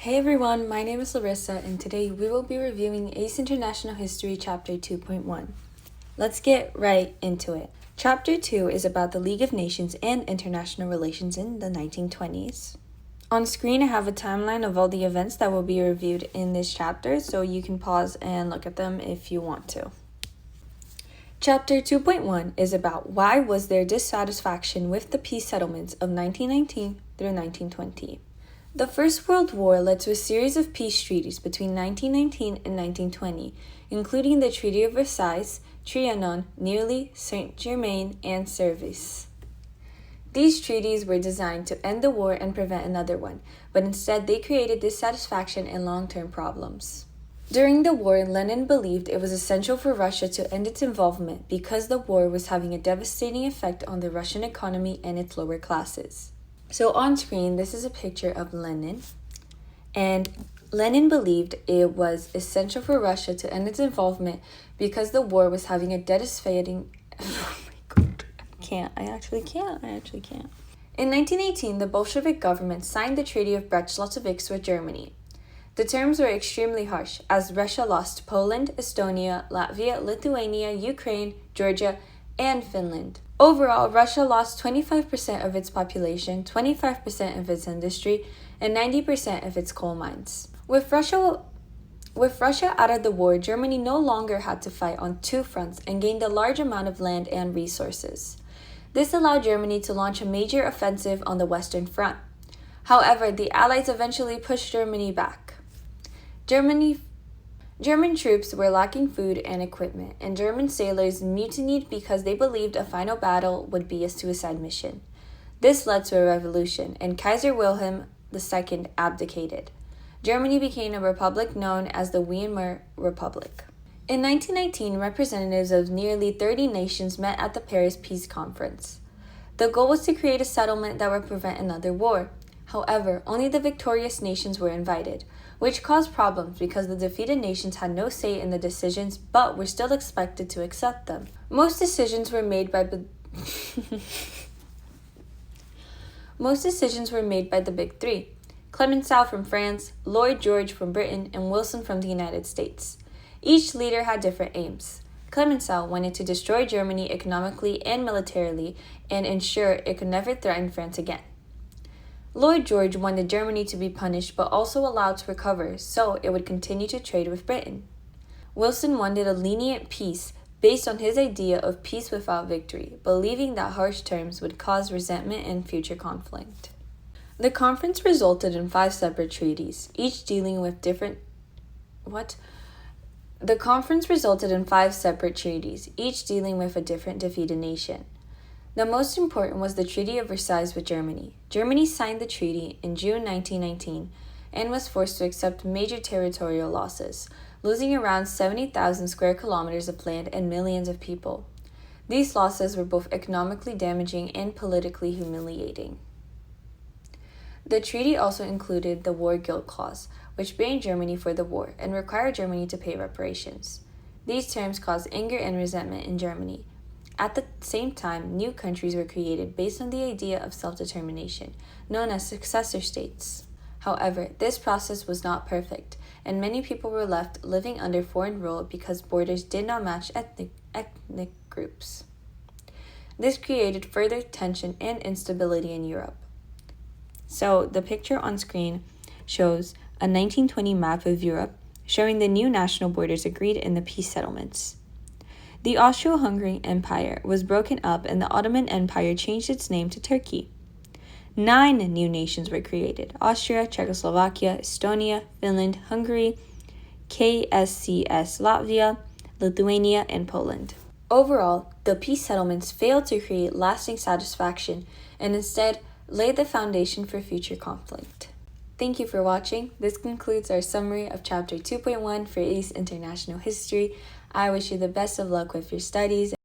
Hey everyone, my name is Larissa, and today we will be reviewing AICE International History Chapter 2.1. Let's get right into it. Chapter 2 is about the League of Nations and international relations in the 1920s. On screen, I have a timeline of all the events that will be reviewed in this chapter, so you can pause and look at them if you want to. Chapter 2.1 is about why was there dissatisfaction with the peace settlements of 1919 through 1920. The First World War led to a series of peace treaties between 1919 and 1920, including the Treaty of Versailles, Trianon, Neuilly, Saint-Germain, and Service. These treaties were designed to end the war and prevent another one, but instead they created dissatisfaction and long-term problems. During the war, Lenin believed it was essential for Russia to end its involvement because the war was having a devastating effect on the Russian economy and its lower classes. So on screen, this is a picture of Lenin, and Lenin believed it was essential for Russia to end its involvement because the war was having a devastating... Oh my god, I actually can't. In 1918, the Bolshevik government signed the Treaty of Brest-Litovsk with Germany. The terms were extremely harsh, as Russia lost Poland, Estonia, Latvia, Lithuania, Ukraine, Georgia, and Finland. Overall, Russia lost 25% of its population, 25% of its industry, and 90% of its coal mines. With Russia out of the war, Germany no longer had to fight on two fronts and gained a large amount of land and resources. This allowed Germany to launch a major offensive on the Western Front. However, the Allies eventually pushed Germany back. German troops were lacking food and equipment, and German sailors mutinied because they believed a final battle would be a suicide mission. This led to a revolution, and Kaiser Wilhelm II abdicated. Germany became a republic known as the Weimar Republic. In 1919, representatives of nearly 30 nations met at the Paris Peace Conference. The goal was to create a settlement that would prevent another war. However, only the victorious nations were invited, which caused problems because the defeated nations had no say in the decisions but were still expected to accept them. Most decisions were made by the Big Three: Clemenceau from France, Lloyd George from Britain, and Wilson from the United States. Each leader had different aims. Clemenceau wanted to destroy Germany economically and militarily and ensure it could never threaten France again. Lloyd George wanted Germany to be punished but also allowed to recover so it would continue to trade with Britain. Wilson wanted a lenient peace based on his idea of peace without victory, believing that harsh terms would cause resentment and future conflict. The conference resulted in 5 separate treaties, each dealing with different a different defeated nation. The most important was the Treaty of Versailles with Germany. Germany signed the treaty in June 1919 and was forced to accept major territorial losses, losing around 70,000 square kilometers of land and millions of people. These losses were both economically damaging and politically humiliating. The treaty also included the War Guilt Clause, which blamed Germany for the war and required Germany to pay reparations. These terms caused anger and resentment in Germany. At the same time, new countries were created based on the idea of self-determination, known as successor states. However, this process was not perfect, and many people were left living under foreign rule because borders did not match ethnic groups. This created further tension and instability in Europe. So, the picture on screen shows a 1920 map of Europe showing the new national borders agreed in the peace settlements. The Austro-Hungarian Empire was broken up and the Ottoman Empire changed its name to Turkey. 9 new nations were created: Austria, Czechoslovakia, Estonia, Finland, Hungary, KSCS Latvia, Lithuania, and Poland. Overall, the peace settlements failed to create lasting satisfaction and instead laid the foundation for future conflict. Thank you for watching. This concludes our summary of Chapter 2.1 for AICE International History. I wish you the best of luck with your studies